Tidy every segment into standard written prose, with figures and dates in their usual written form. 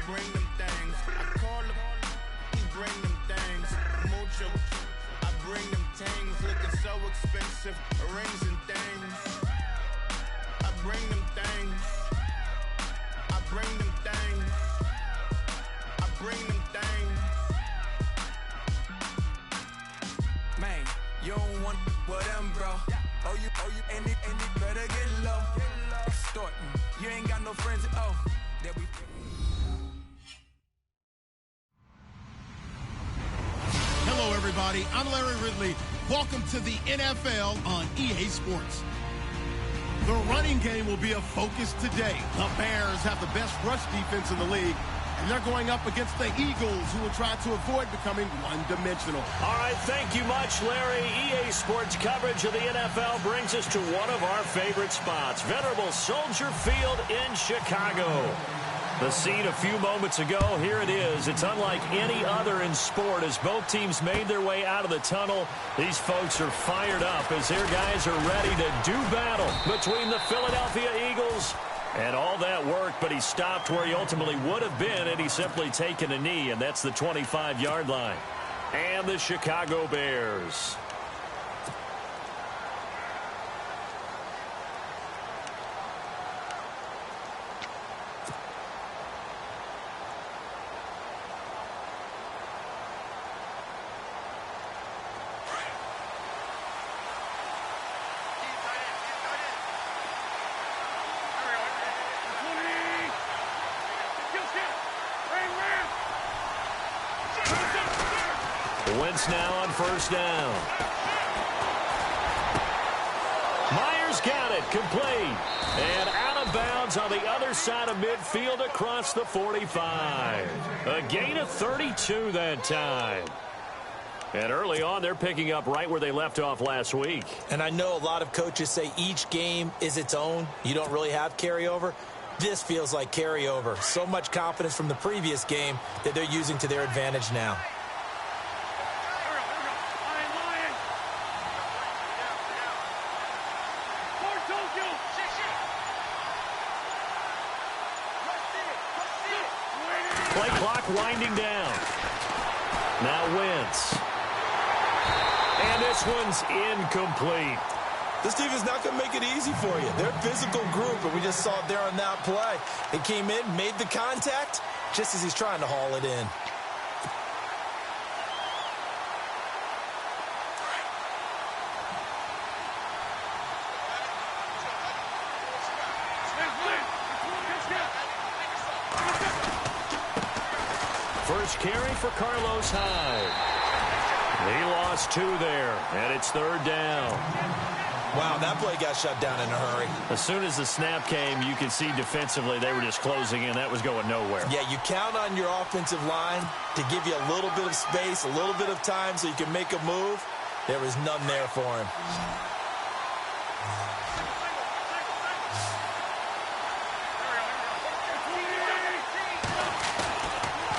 bring them things. I call him, he bring them things. Mucho, I bring them things. Looking so expensive, rings and things. I bring them things. I bring them things. I bring them things. Man, you don't want with them, bro. Oh, you, and it better get low. Extorting, you ain't got no friends at all. That we. Hello, everybody. I'm Larry Ridley. Welcome to the NFL on EA Sports. The running game will be a focus today. The Bears have the best rush defense in the league, and they're going up against the Eagles, who will try to avoid becoming one-dimensional. All right, thank you much, Larry. EA Sports coverage of the NFL brings us to one of our favorite spots, venerable Soldier Field in Chicago. The scene a few moments ago, here it is. It's unlike any other in sport as both teams made their way out of the tunnel. These folks are fired up as their guys are ready to do battle between the Philadelphia Eagles and all that work, but he stopped where he ultimately would have been had he simply taken a knee, and that's the 25-yard line. And the Chicago Bears. Wentz now on first down. Myers got it, complete. And out of bounds on the other side of midfield across the 45. A gain of 32 that time. And early on, they're picking up right where they left off last week. And I know a lot of coaches say each game is its own. You don't really have carryover. This feels like carryover. So much confidence from the previous game that they're using to their advantage now. Play clock winding down. Now Wentz. And this one's incomplete. This team is not going to make it easy for you. They're a physical group, and we just saw it there on that play. He came in, made the contact, just as he's trying to haul it in. First carry for Carlos Hyde. He lost 2 there, and it's third down. Wow, that play got shut down in a hurry. As soon as the snap came, you could see defensively they were just closing in. That was going nowhere. Yeah, you count on your offensive line to give you a little bit of space, a little bit of time so you can make a move. There was none there for him.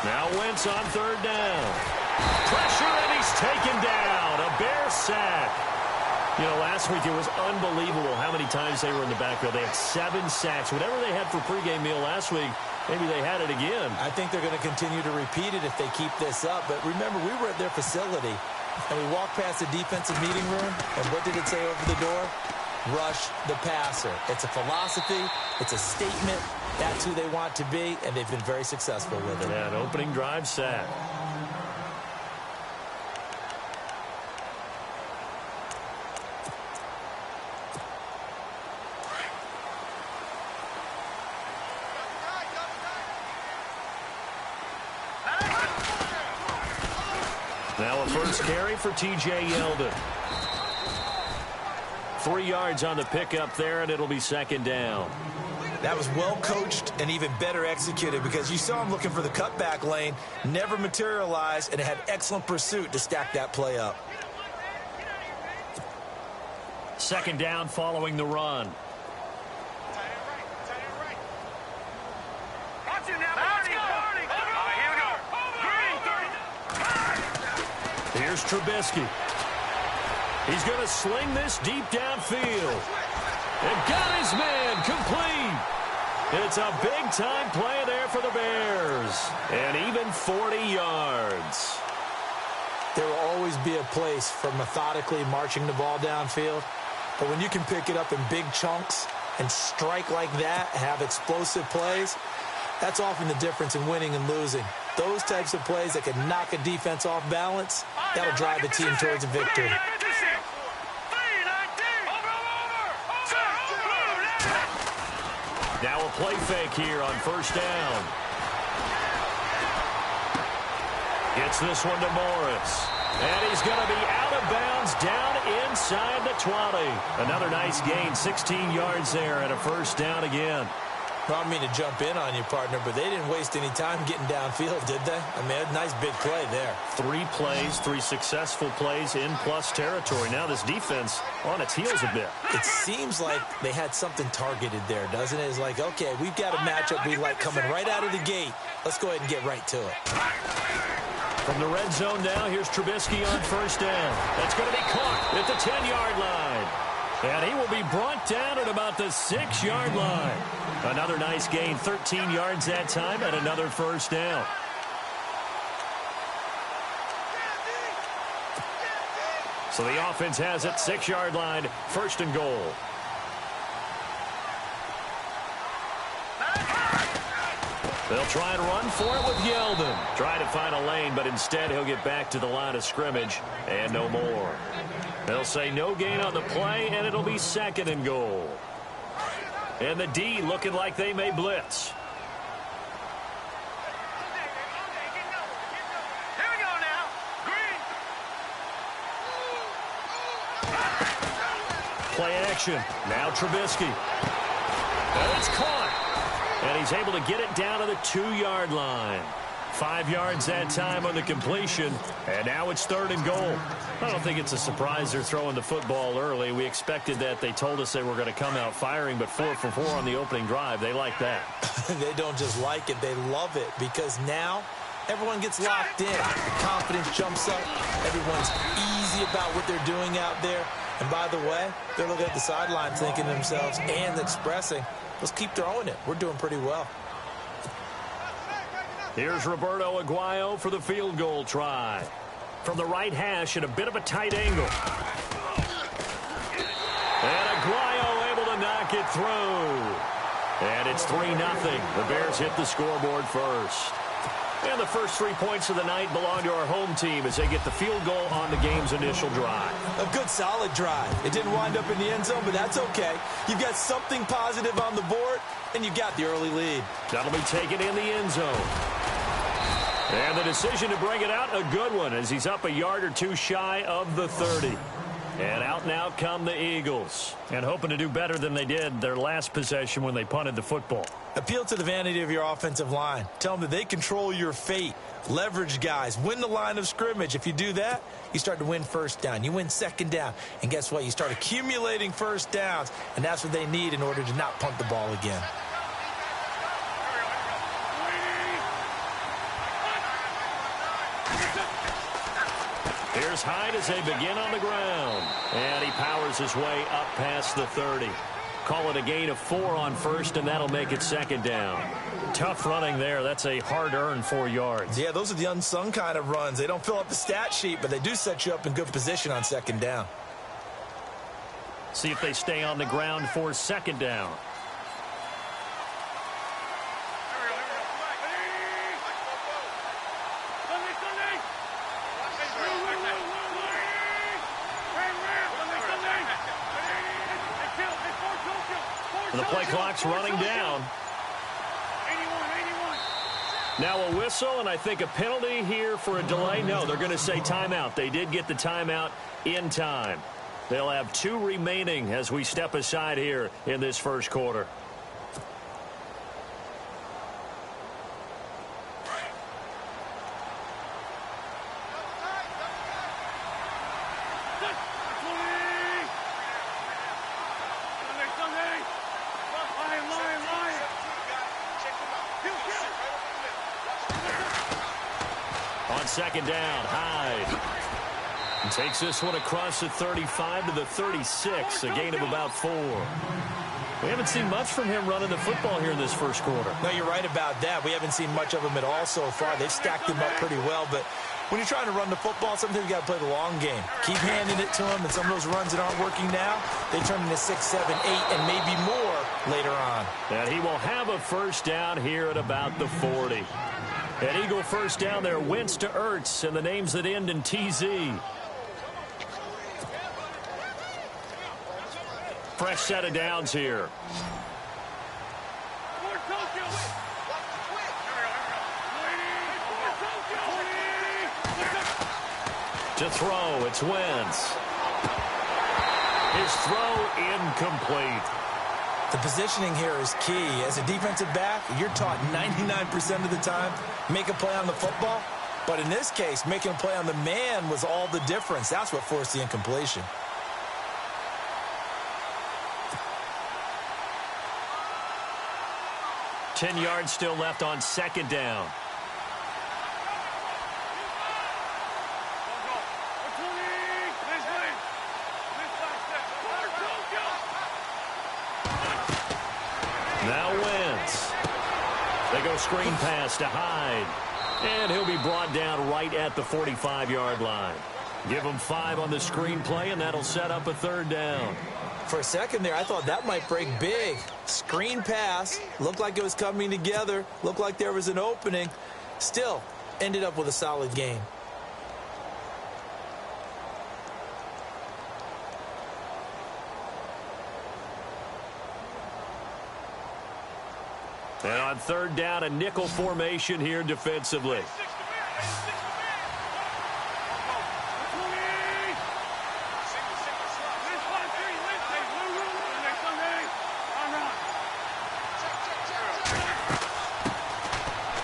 Now Wentz on third down. Pressure, and he's taken down. A Bear sack. You know, last week it was unbelievable how many times they were in the backfield. They had 7 sacks. Whatever they had for pregame meal last week, maybe they had it again. I think they're going to continue to repeat it if they keep this up. But remember, we were at their facility, and we walked past the defensive meeting room, and what did it say over the door? Rush the passer. It's a philosophy. It's a statement. That's who they want to be, and they've been very successful with it. Yeah, an opening drive sack. Now a first carry for T.J. Yeldon. 3 yards on the pickup there, and it'll be second down. That was well coached and even better executed because you saw him looking for the cutback lane, never materialized, and had excellent pursuit to stack that play up. Second down following the run. Here's Trubisky. He's going to sling this deep downfield. And got his man complete. It's a big-time play there for the Bears. And even 40 yards. There will always be a place for methodically marching the ball downfield. But when you can pick it up in big chunks and strike like that, have explosive plays, that's often the difference in winning and losing. Those types of plays that can knock a defense off balance, that'll drive the team towards a victory. Now a play fake here on first down. Gets this one to Morris. And he's going to be out of bounds down inside the 20. Another nice gain, 16 yards there and a first down again. Well, I don't mean to jump in on you, partner, but they didn't waste any time getting downfield, did they? I mean, a nice big play there. 3 plays, 3 successful plays in plus territory. Now this defense on its heels a bit. It seems like they had something targeted there, doesn't it? It's like, okay, we've got a matchup we like coming right out of the gate. Let's go ahead and get right to it. From the red zone now, here's Trubisky on first down. That's going to be caught at the 10-yard line. And he will be brought down at about the 6-yard line. Another nice gain, 13 yards that time, and another first down. So the offense has it, 6-yard line, first and goal. They'll try and run for it with Yeldon. Try to find a lane, but instead he'll get back to the line of scrimmage and no more. They'll say no gain on the play, and it'll be second and goal. And the D looking like they may blitz. Here we go now. Green. Play action. Now Trubisky. And it's caught. And he's able to get it down to the 2-yard line. 5 yards that time on the completion. And now it's third and goal. I don't think it's a surprise they're throwing the football early. We expected that. They told us they were going to come out firing, but 4 for 4 on the opening drive. They like that. They don't just like it. They love it because now everyone gets locked in. The confidence jumps up. Everyone's easy about what they're doing out there. And by the way, they're looking at the sideline thinking to themselves and expressing, let's keep throwing it. We're doing pretty well. Here's Roberto Aguayo for the field goal try. From the right hash at a bit of a tight angle. And Aguayo able to knock it through. And it's 3-0. The Bears hit the scoreboard first. And the first 3 points of the night belong to our home team as they get the field goal on the game's initial drive. A good, solid drive. It didn't wind up in the end zone, but that's okay. You've got something positive on the board, and you've got the early lead. That'll be taken in the end zone. And the decision to bring it out, a good one, as he's up a yard or two shy of the 30. And out now come the Eagles. And hoping to do better than they did their last possession when they punted the football. Appeal to the vanity of your offensive line. Tell them that they control your fate. Leverage guys. Win the line of scrimmage. If you do that, you start to win first down. You win second down. And guess what? You start accumulating first downs. And that's what they need in order to not punt the ball again. Here's Hyde as they begin on the ground. And he powers his way up past the 30. Call it a gain of 4 on first, and that'll make it second down. Tough running there. That's a hard-earned 4 yards. Yeah, those are the unsung kind of runs. They don't fill up the stat sheet, but they do set you up in good position on second down. See if they stay on the ground for second down. The play clock's running down. Now a whistle, and I think a penalty here for a delay. No, they're going to say timeout. They did get the timeout in time. They'll have 2 remaining as we step aside here in this first quarter. Second down, Hyde. And takes this one across the 35 to the 36, a gain of about 4. We haven't seen much from him running the football here in this first quarter. No, you're right about that. We haven't seen much of him at all so far. They've stacked him up pretty well, but when you're trying to run the football, sometimes you got to play the long game. Keep handing it to him, and some of those runs that aren't working now, they turn into 6, 7, 8, and maybe more later on. And he will have a first down here at about the 40. An Eagle first down there, Wentz to Ertz, and the names that end in TZ. Fresh set of downs here. To throw, it's Wentz. His throw incomplete. The positioning here is key. As a defensive back, you're taught 99% of the time, make a play on the football. But in this case, making a play on the man was all the difference. That's what forced the incompletion. Ten yards still left on second down. Now Wentz. They go screen pass to Hyde. And he'll be brought down right at the 45-yard line. Give him 5 on the screen play, and that'll set up a third down. For a second there, I thought that might break big. Screen pass. Looked like it was coming together. Looked like there was an opening. Still, ended up with a solid game. And on third down, a nickel formation here defensively.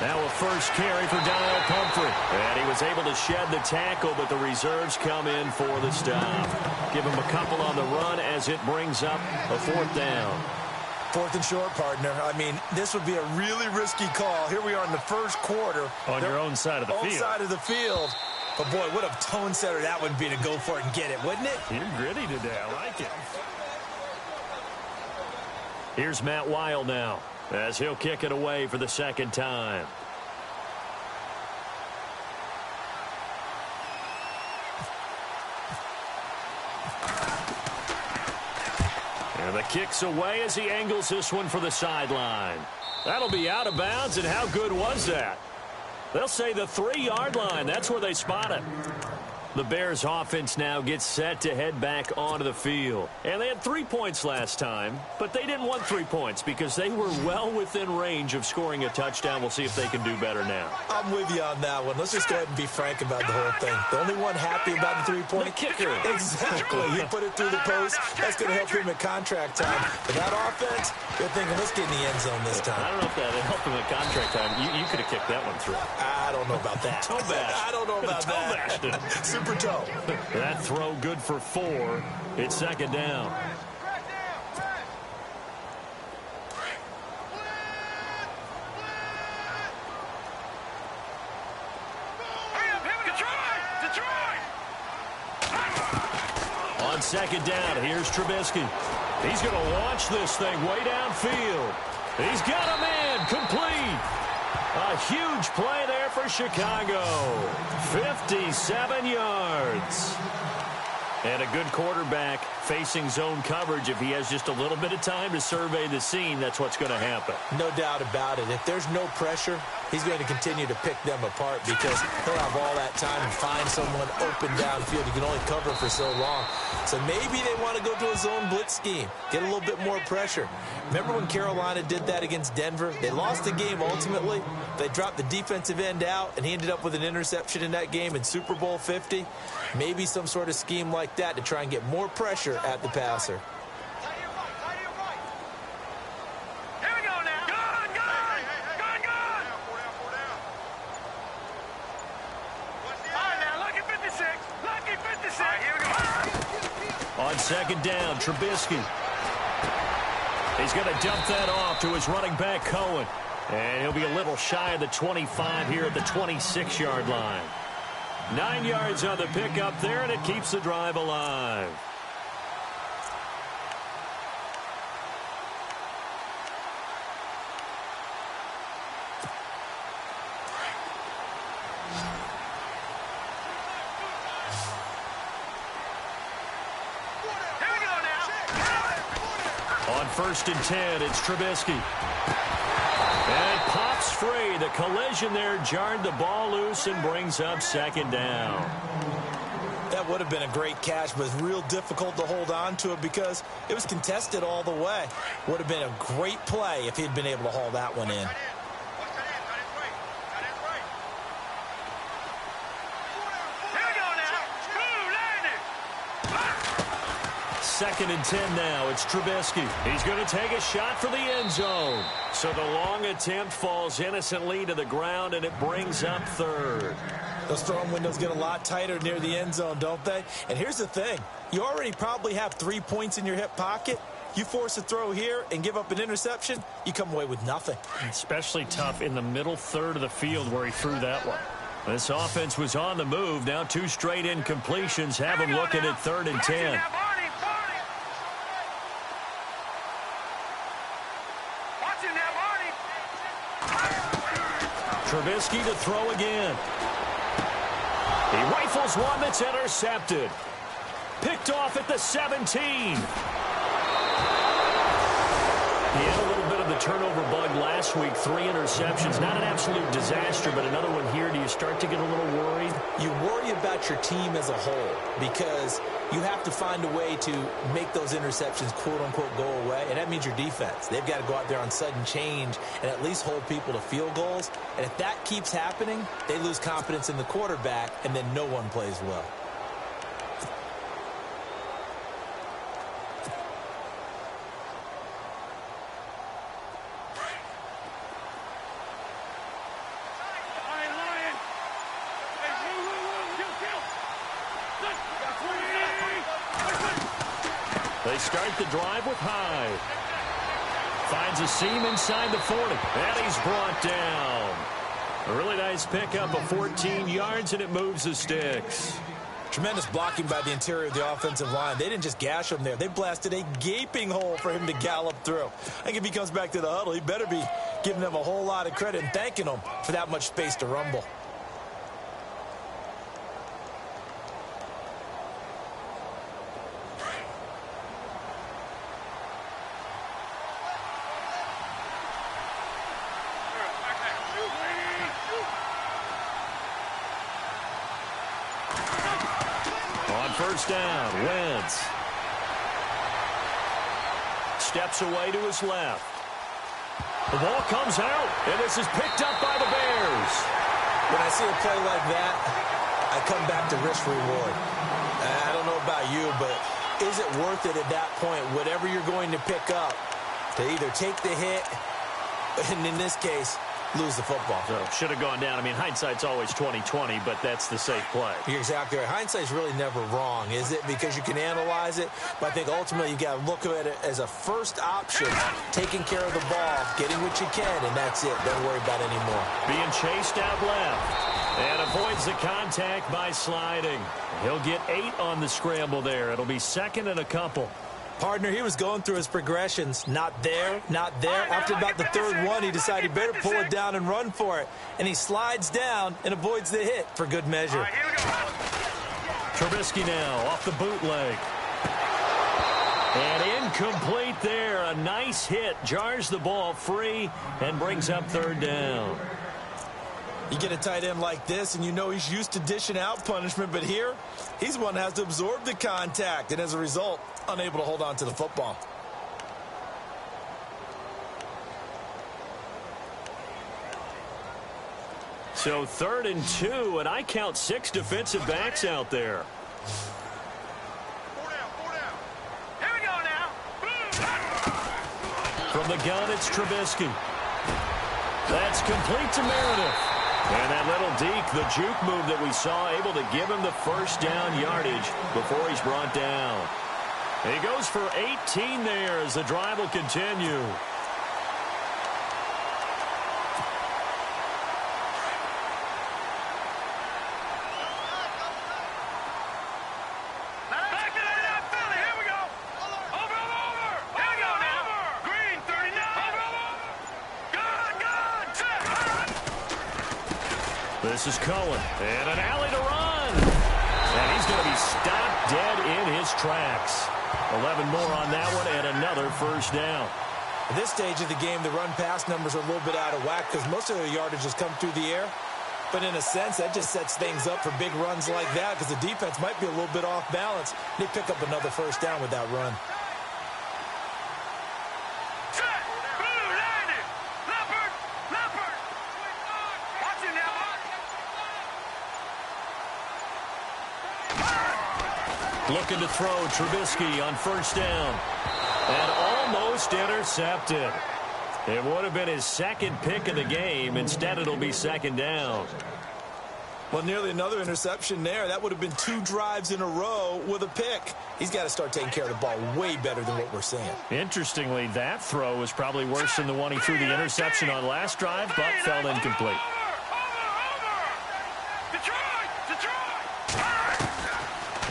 Now a first carry for Daniel Pumphrey. And he was able to shed the tackle, but the reserves come in for the stop. Give him a couple on the run as it brings up a fourth down. Fourth and short, partner. I mean, this would be a really risky call. Here we are in the first quarter. On your own side of the field. Own side of the field. But, boy, what a tone setter that would be to go for it and get it, wouldn't it? You're gritty today. I like it. Here's Matt Weil now, as he'll kick it away for the second time. And the kick's away as he angles this one for the sideline. That'll be out of bounds, and how good was that? They'll say the 3-yard line. That's where they spot it. The Bears offense now gets set to head back onto the field. And they had 3 points last time, but they didn't want 3 points because they were well within range of scoring a touchdown. We'll see if they can do better now. I'm with you on that one. Let's just go ahead and be frank about the whole thing. The only one happy about the 3-point? The kicker. Exactly. He put it through the post. That's going to help him at contract time. But that offense, they're thinking, let's get in the end zone this time. I don't know if that helped him at contract time. You could have kicked that one through. I don't know about that. Toe bash. I don't know about that. Super toe. That throw good for 4. It's second down. On second down, here's Trubisky. He's going to launch this thing way downfield. He's got a man complete. A huge play there for Chicago. 57 yards. And a good quarterback facing zone coverage. If he has just a little bit of time to survey the scene, that's what's going to happen. No doubt about it. If there's no pressure, he's going to continue to pick them apart because he'll have all that time to find someone open downfield. He can only cover for so long. So maybe they want to go to a zone blitz scheme, get a little bit more pressure. Remember when Carolina did that against Denver? They lost the game ultimately. They dropped the defensive end out, and he ended up with an interception in that game in Super Bowl 50. Maybe some sort of scheme like that to try and get more pressure at the passer. Here we go now. Gun! All right, now, lucky 56. Lucky 56. All right, here we go. On second down, Trubisky. He's going to dump that off to his running back, Cohen. And he'll be a little shy of the 25 here at the 26-yard line. 9 yards on the pickup there, and it keeps the drive alive. On 1st and 10, it's Trubisky. And it pops free. The collision there jarred the ball loose and brings up 2nd down. That would have been a great catch, but it's real difficult to hold on to it because it was contested all the way. Would have been a great play if he'd been able to haul that one in. 2nd and 10 now. It's Trubisky. He's going to take a shot for the end zone. So the long attempt falls innocently to the ground, and it brings up 3rd. Those throwing windows get a lot tighter near the end zone, don't they? And here's the thing. You already probably have 3 points in your hip pocket. You force a throw here and give up an interception, you come away with nothing. Especially tough in the middle third of the field where he threw that one. This offense was on the move. Now 2 straight incompletions have him looking at 3rd and 10. Trubisky to throw again. He rifles one that's intercepted. Picked off at the 17. He had a little bit of the turnover bug last week. 3 interceptions. Not an absolute disaster, but another one here. Do you start to get a little worried? You worry about your team as a whole because you have to find a way to make those interceptions, quote-unquote, go away, and that means your defense. They've got to go out there on sudden change and at least hold people to field goals. And if that keeps happening, they lose confidence in the quarterback, and then no one plays well. They start the drive with Hyde. Finds a seam inside the 40. And he's brought down. A really nice pickup of 14 yards, and it moves the sticks. Tremendous blocking by the interior of the offensive line. They didn't just gash him there. They blasted a gaping hole for him to gallop through. I think if he comes back to the huddle, he better be giving them a whole lot of credit and thanking them for that much space to rumble. First down, Wentz. Steps away to his left. The ball comes out, and this is picked up by the Bears. When I see a play like that, I come back to risk reward. I don't know about you, but is it worth it at that point, whatever you're going to pick up, to either take the hit, and in this case, lose the football? So should have gone down. I mean, hindsight's always 20/20, but that's the safe play. You're exactly right. Hindsight's really never wrong, is it? Because you can analyze it, but I think ultimately you got to look at it as a first option, taking care of the ball, getting what you can, and that's it. Don't worry about it anymore. Being chased out left and avoids the contact by sliding. He'll get 8 on the scramble there. It'll be 2nd and a couple. Partner, he was going through his progressions. Not there, not there. After about the 3rd one, he decided he better pull it down and run for it. And he slides down and avoids the hit for good measure. Trubisky now off the bootleg. And incomplete there. A nice hit. Jars the ball free and brings up 3rd down. You get a tight end like this, and you know he's used to dishing out punishment, but here, he's one that has to absorb the contact, and as a result, unable to hold on to the football. So 3rd and 2, and I count 6 defensive backs out there. 4 down, 4 down. Here we go now. From the gun, it's Trubisky. That's complete to Meredith. And that little deke, the juke move that we saw, able to give him the first down yardage before he's brought down. He goes for 18 there as the drive will continue. This is Cohen. And an alley to run. And he's going to be stopped dead in his tracks. 11 more on that one and another first down. At this stage of the game, the run-pass numbers are a little bit out of whack because most of the yardage has come through the air. But in a sense, that just sets things up for big runs like that because the defense might be a little bit off balance. They pick up another first down with that run. Looking to throw Trubisky on first down. And almost intercepted. It would have been his second pick of the game. Instead, it'll be second down. Well, nearly another interception there. That would have been 2 drives in a row with a pick. He's got to start taking care of the ball way better than what we're seeing. Interestingly, that throw was probably worse than the one he threw the interception on last drive, but fell incomplete.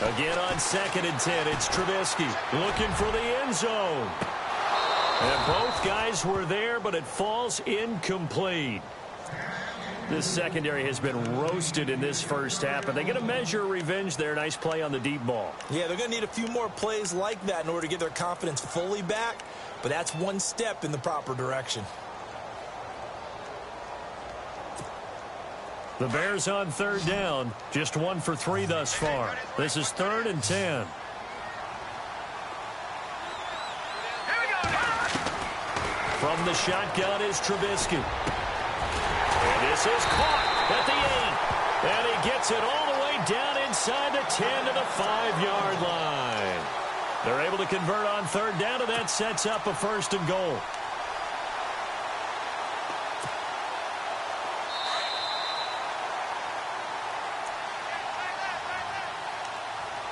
Again on 2nd and 10, it's Trubisky looking for the end zone. And both guys were there, but it falls incomplete. This secondary has been roasted in this first half, but they get a measure of revenge there. Nice play on the deep ball. Yeah, they're going to need a few more plays like that in order to get their confidence fully back, but that's one step in the proper direction. The Bears on 3rd down, just 1 for 3 thus far. This is 3rd and 10. From the shotgun is Trubisky. And this is caught at the 8. And he gets it all the way down inside the 10 to the 5-yard line. They're able to convert on 3rd down, and that sets up a 1st and goal.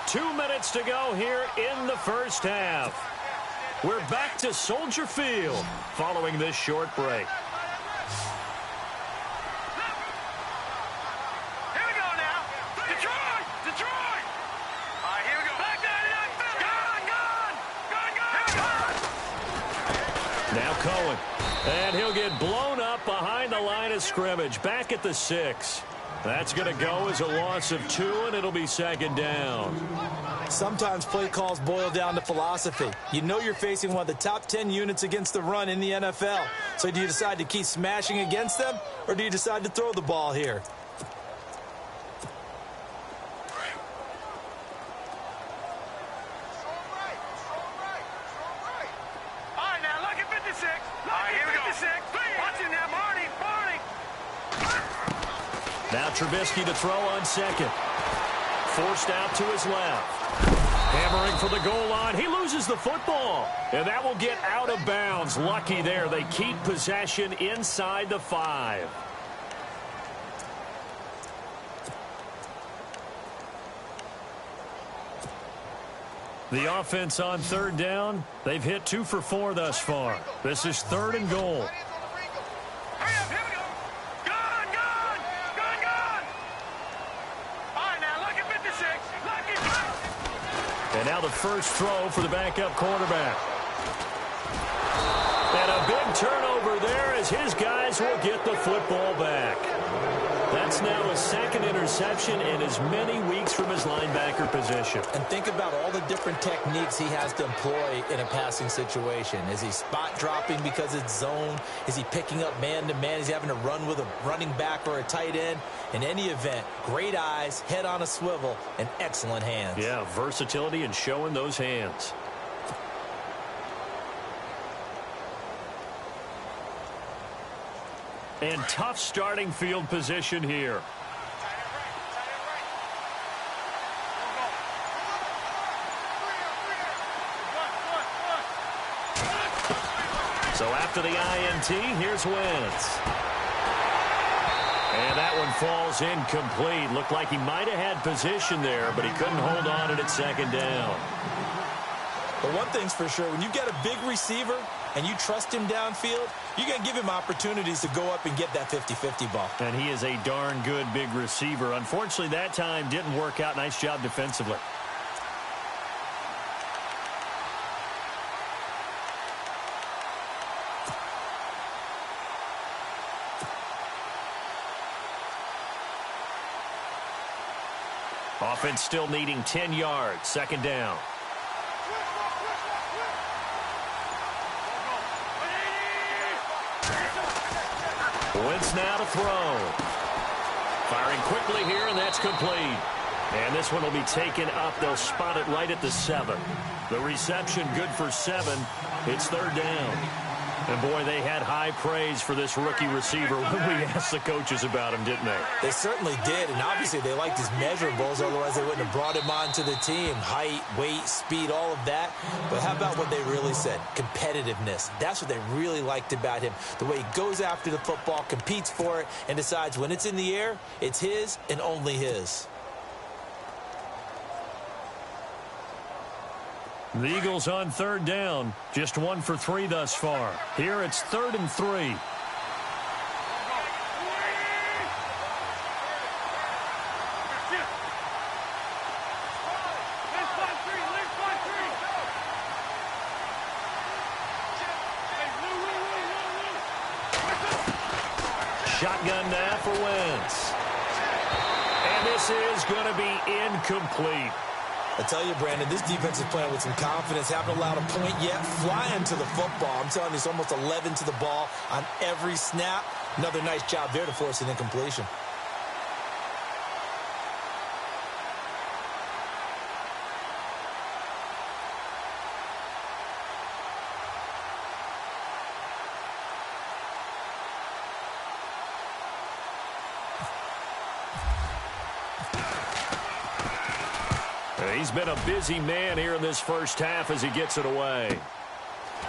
Two minutes to go here in the first half. We're back to Soldier Field following this short break. Here we go now. Detroit! Detroit! All right, here we go. Back down. Gone! Now Cohen. And he'll get blown up behind the line of scrimmage. Back at the 6. That's going to go as a loss of 2, and it'll be 2nd down. Sometimes play calls boil down to philosophy. You know you're facing one of the top 10 units against the run in the NFL. So do you decide to keep smashing against them, or do you decide to throw the ball here? All right, now, lucky 56. Lucky 56. Watch it now, Barney. Now Trubisky to throw on 2nd. Forced out to his left. Hammering for the goal line. He loses the football. And that will get out of bounds. Lucky there. They keep possession inside the 5. The offense on 3rd down. They've hit 2 for 4 thus far. This is 3rd and goal. Hurry up, here we go. Gone. All right, now, lucky 56. Lucky 56. And now the first throw for the backup quarterback. And a big turnover there as his guys will get the football back. That's now his 2nd interception in as many weeks from his linebacker position. And think about all the different techniques he has to employ in a passing situation. Is he spot dropping because it's zone? Is he picking up man-to-man? Is he having to run with a running back or a tight end? In any event, great eyes, head on a swivel, and excellent hands. Yeah, versatility and showing those hands. And tough starting field position here. So after the INT, here's Wentz. And that one falls incomplete. Looked like he might have had position there, but he couldn't hold on to it at 2nd down. But one thing's for sure, when you've got a big receiver and you trust him downfield, you're going to give him opportunities to go up and get that 50-50 ball. And he is a darn good big receiver. Unfortunately, that time didn't work out. Nice job defensively. Offense still needing 10 yards. Second down. Wentz now to throw. Firing quickly here, and that's complete. And this one will be taken up. They'll spot it right at the 7. The reception good for 7. It's third down. And, boy, they had high praise for this rookie receiver when we asked the coaches about him, didn't they? They certainly did, and obviously they liked his measurables, otherwise they wouldn't have brought him onto the team. Height, weight, speed, all of that. But how about what they really said? Competitiveness. That's what they really liked about him. The way he goes after the football, competes for it, and decides when it's in the air, it's his and only his. The Eagles on third down. Just 1 for 3 thus far. Here it's 3rd and 3. Shotgun now for Wentz. And this is going to be incomplete. I tell you, Brandon, this defense is playing with some confidence. Haven't allowed a point yet. Flying to the football. I'm telling you, it's almost 11 to the ball on every snap. Another nice job there to force an incompletion. He's been a busy man here in this first half as he gets it away.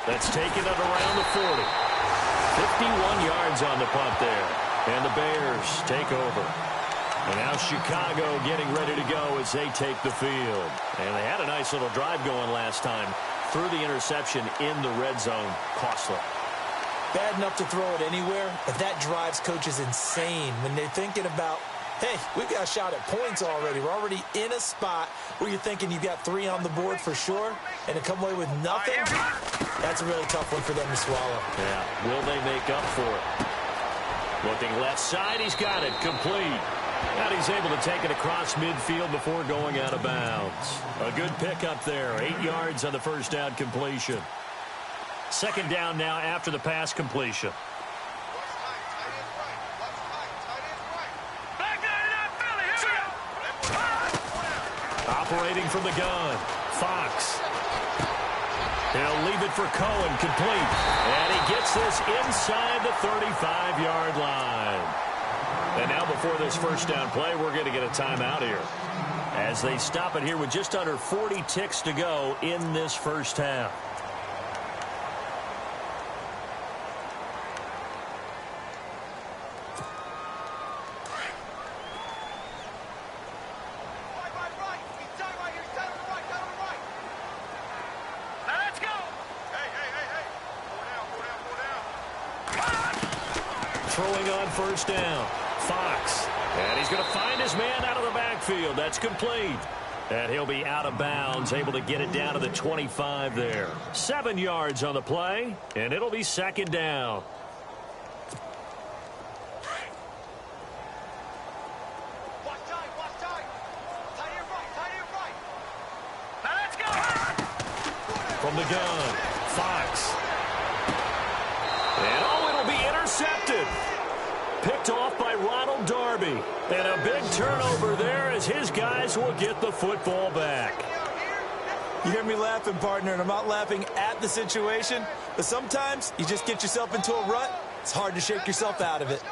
That's taken it around the 40. 51 yards on the punt there. And the Bears take over. And now Chicago getting ready to go as they take the field. And they had a nice little drive going last time. Threw the interception in the red zone. Costly. Bad enough to throw it anywhere, but that drives coaches insane when they're thinking about, hey, we've got a shot at points already. We're already in a spot where you're thinking you've got 3 on the board for sure, and to come away with nothing, that's a really tough one for them to swallow. Yeah, will they make up for it? Looking left side, he's got it, complete. And he's able to take it across midfield before going out of bounds. A good pickup there, 8 yards on the first down completion. Second down now after the pass completion. Operating from the gun, Fox. He'll leave it for Cohen, complete. And he gets this inside the 35-yard line. And now before this first down play, we're going to get a timeout here. As they stop it here with just under 40 ticks to go in this first half. Throwing on first down, Fox. And he's going to find his man out of the backfield. That's complete. And he'll be out of bounds, able to get it down to the 25 there. 7 yards on the play, and it'll be second down. From the gun, Fox. And it'll be intercepted. Picked off by Ronald Darby. And a big turnover there as his guys will get the football back. You hear me laughing, partner, and I'm not laughing at the situation, but sometimes you just get yourself into a rut. It's hard to shake yourself out of it.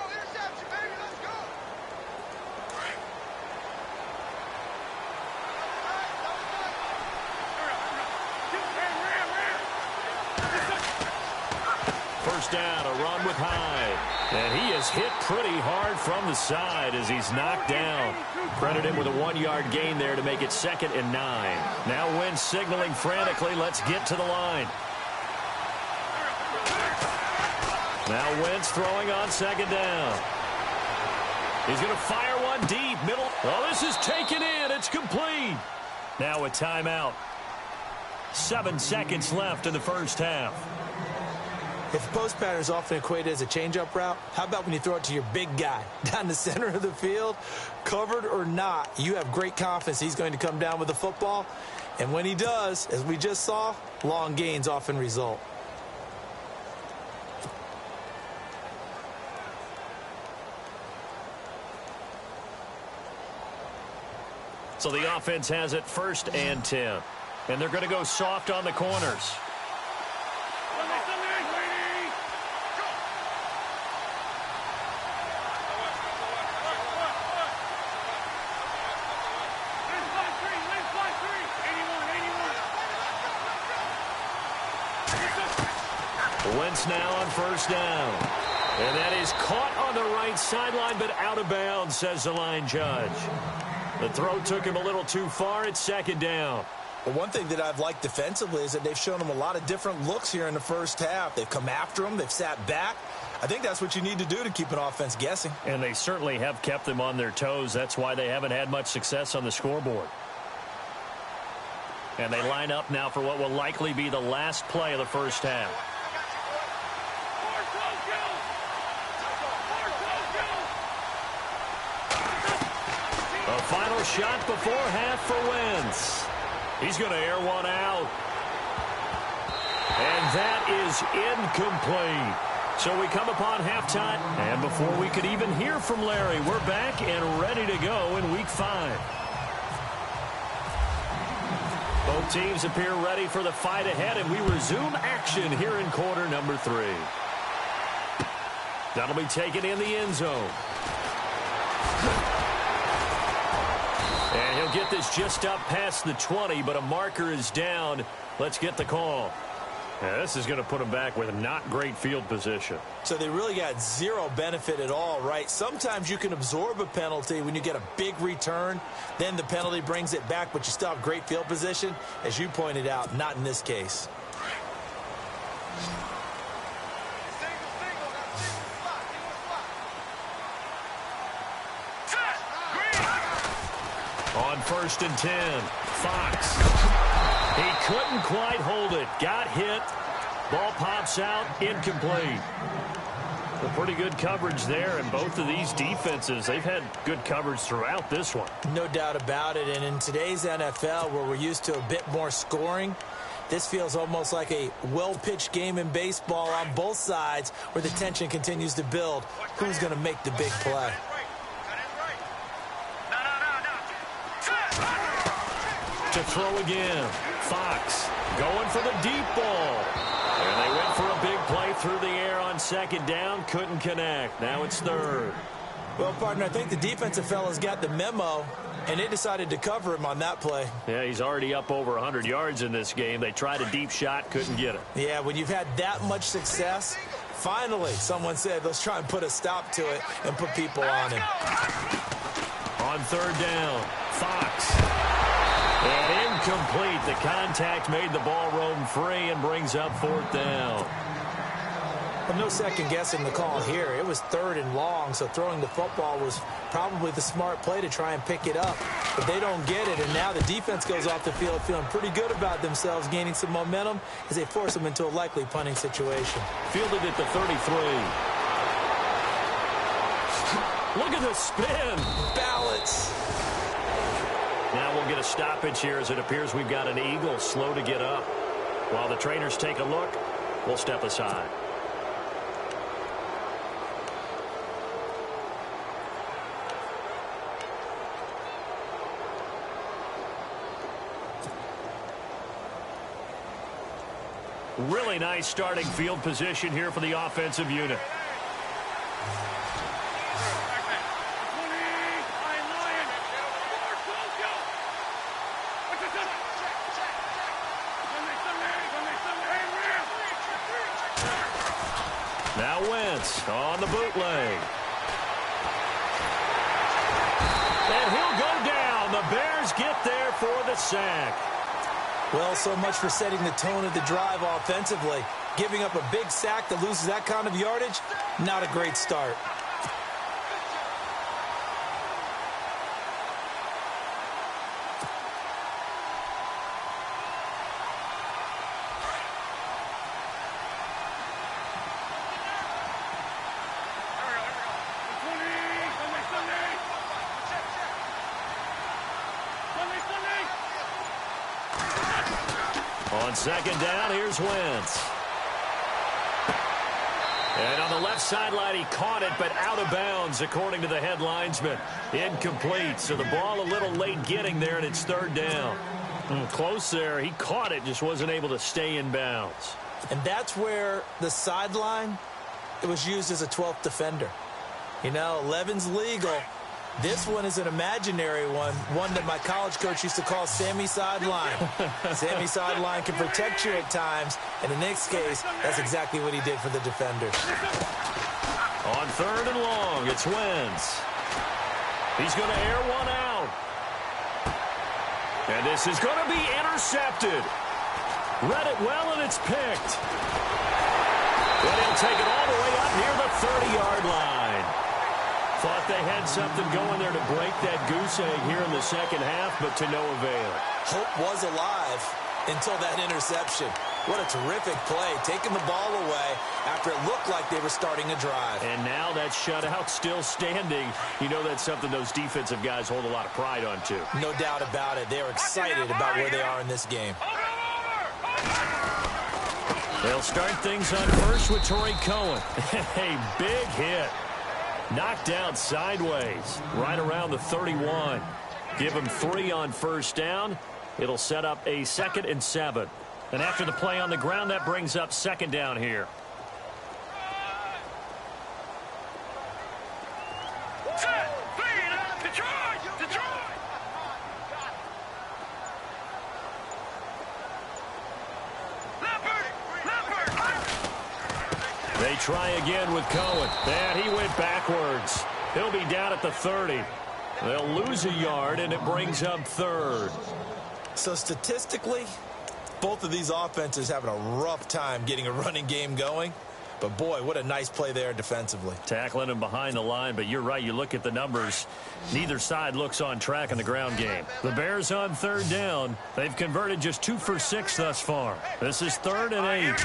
First down, a run with Hyde. And he is hit pretty hard from the side as he's knocked down. Credit him with a 1-yard gain there to make it 2nd and 9. Now Wentz signaling frantically, let's get to the line. Now Wentz throwing on second down. He's going to fire one deep, middle. Oh, this is taken in. It's complete. Now a timeout. 7 seconds left in the first half. If post pattern is often equated as a change-up route, how about when you throw it to your big guy down the center of the field? Covered or not, you have great confidence he's going to come down with the football. And when he does, as we just saw, long gains often result. So the offense has it 1st and 10. And they're going to go soft on the corners. Wentz now on 1st down. And that is caught on the right sideline, but out of bounds, says the line judge. The throw took him a little too far. It's 2nd down. Well, one thing that I've liked defensively is that they've shown him a lot of different looks here in the first half. They've come after him. They've sat back. I think that's what you need to do to keep an offense guessing. And they certainly have kept them on their toes. That's why they haven't had much success on the scoreboard. And they line up now for what will likely be the last play of the first half. A final shot before half for Wentz. He's going to air one out. And that is incomplete. So we come upon halftime, and before we could even hear from Larry, we're back and ready to go in Week 5. Both teams appear ready for the fight ahead, and we resume action here in quarter number 3. That'll be taken in the end zone. And he'll get this just up past the 20, but a marker is down. Let's get the call. Yeah, this is going to put them back with not great field position. So they really got zero benefit at all, right? Sometimes you can absorb a penalty when you get a big return. Then the penalty brings it back, but you still have great field position. As you pointed out, not in this case. On 1st and 10, Fox. He couldn't quite hold it. Got hit. Ball pops out. Incomplete. Well, pretty good coverage there, and both of these defenses, they've had good coverage throughout this one. No doubt about it, and in today's NFL, where we're used to a bit more scoring, this feels almost like a well-pitched game in baseball on both sides where the tension continues to build. Who's going to make the big play? To throw again. Fox going for the deep ball. And they went for a big play through the air on 2nd down. Couldn't connect. Now it's 3rd. Well, partner, I think the defensive fellas got the memo, and they decided to cover him on that play. Yeah, he's already up over 100 yards in this game. They tried a deep shot, couldn't get it. Yeah, when you've had that much success, finally someone said, let's try and put a stop to it and put people on him. On 3rd down, Fox. And incomplete. The contact made the ball roam free and brings up 4th down. Well, no second guessing the call here. It was 3rd and long, so throwing the football was probably the smart play to try and pick it up. But they don't get it, and now the defense goes off the field feeling pretty good about themselves, gaining some momentum as they force them into a likely punting situation. Fielded at the 33. Look at the spin. Balance. Now we'll get a stoppage here as it appears we've got an Eagle slow to get up. While the trainers take a look, we'll step aside. Really nice starting field position here for the offensive unit. Now Wentz on the bootleg. And he'll go down. The Bears get there for the sack. Well, so much for setting the tone of the drive offensively. Giving up a big sack that loses that kind of yardage, not a great start. On second down, here's Wentz. And on the left sideline, he caught it, but out of bounds, according to the head linesman. Incomplete, so the ball a little late getting there, and it's third down. Close there. He caught it, just wasn't able to stay in bounds. And that's where the sideline, it was used as a 12th defender. You know, 11's legal. This one is an imaginary one that my college coach used to call Sammy Sideline. Sammy Sideline can protect you at times, and in this case, that's exactly what he did for the defenders. On third and long, it's Wentz. He's going to air one out. And this is going to be intercepted. Read it well, and it's picked. But he'll take it all the way up near the 30-yard line. Thought they had something going there to break that goose egg here in the second half, but to no avail. Hope was alive until that interception. What a terrific play, taking the ball away after it looked like they were starting a drive. And now that shutout still standing. You know that's something those defensive guys hold a lot of pride on, too. No doubt about it. They are excited about where they are in this game. They'll start things on first with Torrey Cohen. A big hit. Knocked out sideways, right around the 31. Give him 3 on first down. It'll set up a 2nd and 7. And after the play on the ground, that brings up second down here. They try again with Cohen. And he went backwards. He'll be down at the 30. They'll lose a yard, and it brings up third. So statistically, both of these offenses having a rough time getting a running game going. But, boy, what a nice play there defensively. Tackling him behind the line, but you're right. You look at the numbers. Neither side looks on track in the ground game. The Bears on third down. They've converted just 2 for 6 thus far. This is 3rd and 8.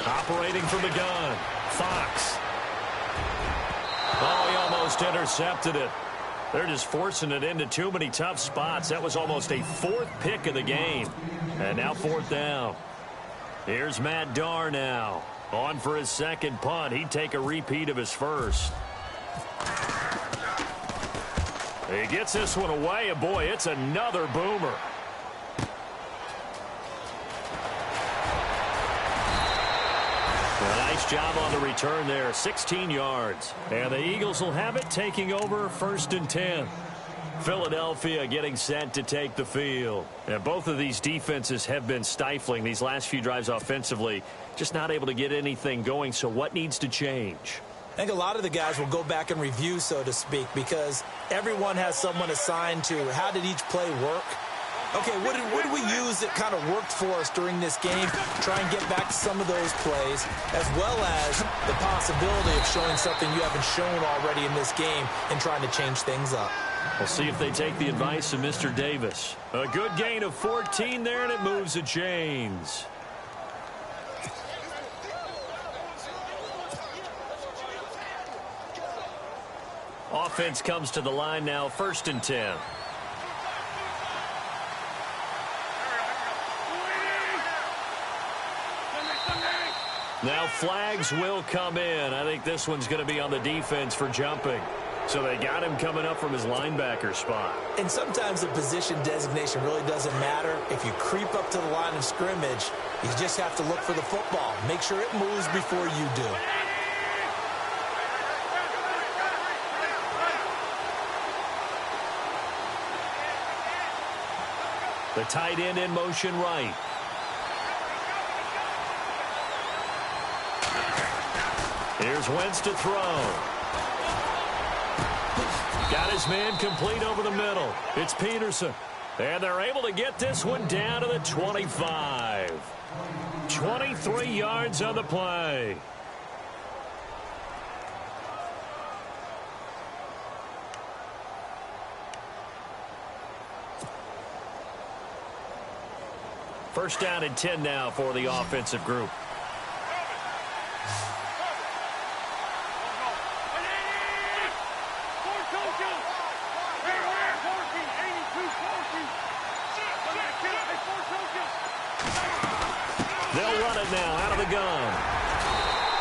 Operating from the gun, Fox. Oh, he almost intercepted it. They're just forcing it into too many tough spots. That was almost a 4th pick of the game. And now 4th down. Here's Matt Darr now. On for his second punt. He'd take a repeat of his first. He gets this one away, and boy, it's another boomer. A nice job on the return there, 16 yards. And the Eagles will have it, taking over 1st and 10. Philadelphia getting set to take the field. And both of these defenses have been stifling these last few drives offensively. Just not able to get anything going, so what needs to change? I think a lot of the guys will go back and review, so to speak, because everyone has someone assigned to how did each play work. Okay, what did we use that kind of worked for us during this game? Try and get back to some of those plays, as well as the possibility of showing something you haven't shown already in this game and trying to change things up. We'll see if they take the advice of Mr. Davis. A good gain of 14 there, and it moves the chains. Offense comes to the line now, 1st and 10. Now flags will come in. I think this one's going to be on the defense for jumping. So they got him coming up from his linebacker spot. And sometimes the position designation really doesn't matter. If you creep up to the line of scrimmage, you just have to look for the football. Make sure it moves before you do. The tight end in motion right. Here's Wentz to throw. Got his man complete over the middle. It's Peterson. And they're able to get this one down to the 25. 23 yards on the play. First down and 10 now for the offensive group. They'll run it now out of the gun.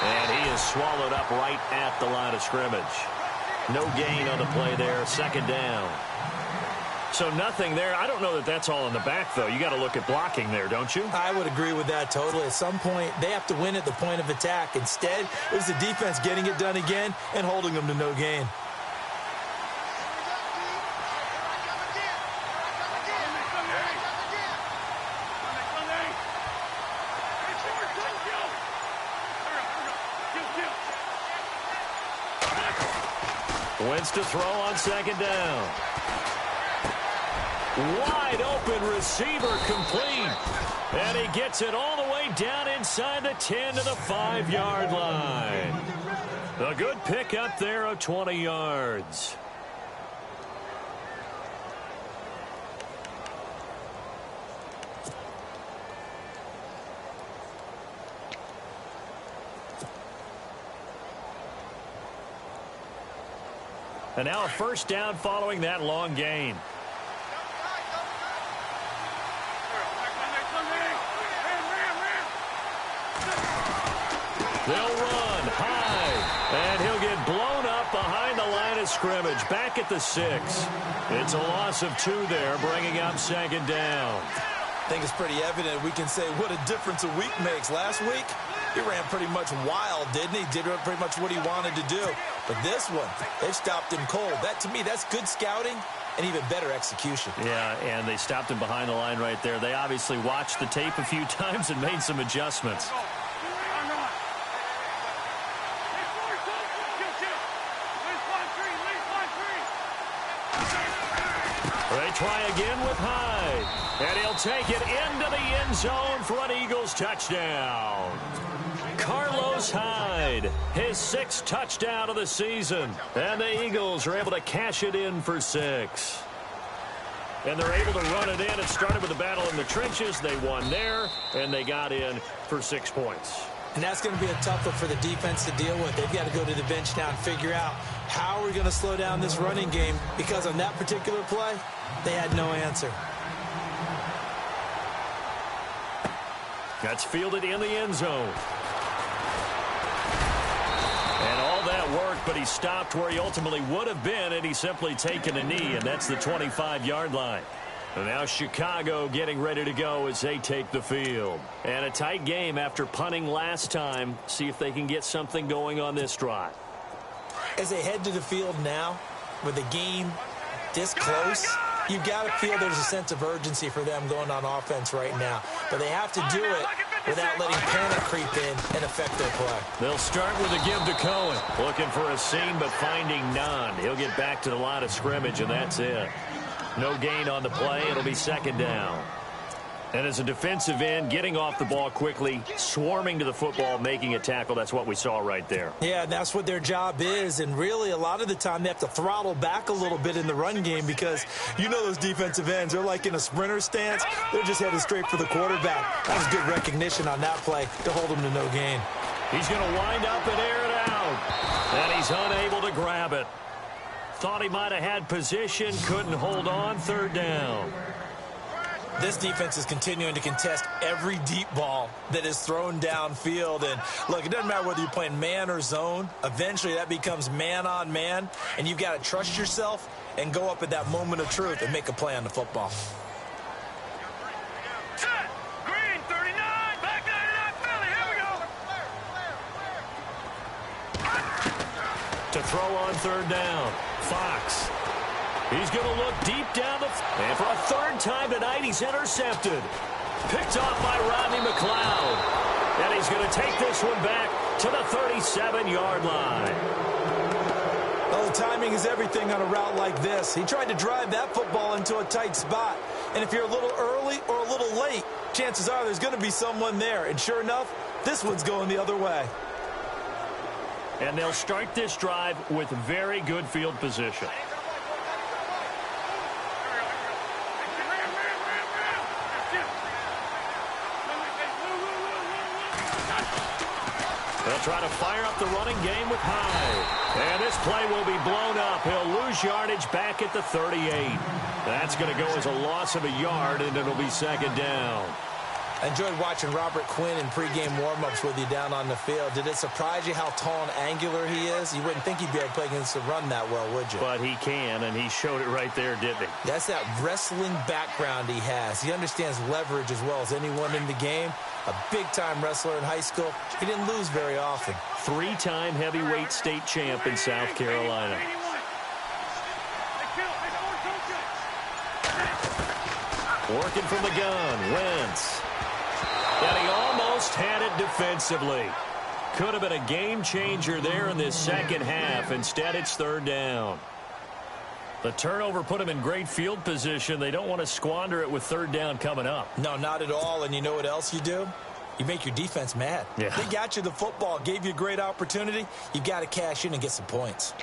And he is swallowed up right at the line of scrimmage. No gain on the play there. Second down. So nothing there. I don't know that that's all in the back, though. You got to look at blocking there, don't you? I would agree with that totally. At some point, they have to win at the point of attack. Instead, it was the defense getting it done again and holding them to no gain. Wins to throw on second down. Wide open receiver complete. And he gets it all the way down inside the 10 to the 5-yard line. A good pickup there of 20 yards. And now a first down following that long gain. They'll run high, and he'll get blown up behind the line of scrimmage, back at the 6. It's a loss of 2 there, bringing up second down. I think it's pretty evident. We can say what a difference a week makes. Last week, he ran pretty much wild, didn't he? Did pretty much what he wanted to do. But this one, they stopped him cold. That, to me, that's good scouting and even better execution. Yeah, and they stopped him behind the line right there. They obviously watched the tape a few times and made some adjustments. They try again with Hyde. And he'll take it into the end zone for an Eagles touchdown. Carlos Hyde, his 6th touchdown of the season. And the Eagles are able to cash it in for 6. And they're able to run it in. It started with a battle in the trenches. They won there, and they got in for 6 points. And that's going to be a tough one for the defense to deal with. They've got to go to the bench now and figure out how we're going to slow down this running game, because on that particular play, they had no answer. That's fielded in the end zone. And all that worked, but he stopped where he ultimately would have been, and he's simply taken a knee, and that's the 25-yard line. And now Chicago getting ready to go as they take the field. And a tight game after punting last time. See if they can get something going on this drive. As they head to the field now, with the game this close, you've got to feel there's a sense of urgency for them going on offense right now. But they have to do it without letting panic creep in and affect their play. They'll start with a give to Cohen. Looking for a seam, but finding none. He'll get back to the line of scrimmage, and that's it. No gain on the play. It'll be second down. And as a defensive end, getting off the ball quickly, swarming to the football, making a tackle, that's what we saw right there. Yeah, that's what their job is. And really, a lot of the time, they have to throttle back a little bit in the run game, because you know those defensive ends, they're like in a sprinter stance. They're just headed straight for the quarterback. That was good recognition on that play to hold him to no gain. He's going to wind up and air it out. And he's unable to grab it. Thought he might have had position, couldn't hold on, third down. This defense is continuing to contest every deep ball that is thrown downfield. And look, it doesn't matter whether you're playing man or zone. Eventually that becomes man on man, and you've got to trust yourself and go up at that moment of truth and make a play on the football. Set. Green, 39. Back 99, Philly. Here we go. To throw on third down, Fox. He's going to look deep down the and for a third time tonight, he's intercepted. Picked off by Rodney McLeod. And he's going to take this one back to the 37-yard line. Well, the timing is everything on a route like this. He tried to drive that football into a tight spot. And if you're a little early or a little late, chances are there's going to be someone there. And sure enough, this one's going the other way. And they'll start this drive with very good field position. They'll try to fire up the running game with Hyde. And this play will be blown up. He'll lose yardage back at the 38. That's going to go as a loss of a yard, and it'll be second down. I enjoyed watching Robert Quinn in pregame warm-ups with you down on the field. Did it surprise you how tall and angular he is? You wouldn't think he'd be able to play against the run that well, would you? But he can, and he showed it right there, didn't he? That's that wrestling background he has. He understands leverage as well as anyone in the game. A big-time wrestler in high school. He didn't lose very often. Three-time heavyweight state champ in South Carolina. Working from the gun, Wentz. And he almost had it defensively. Could have been a game changer there in this second half. Instead, it's third down. The turnover put him in great field position. They don't want to squander it with third down coming up. No, not at all. And you know what else you do? You make your defense mad. Yeah. They got you the football, gave you a great opportunity. You got to cash in and get some points.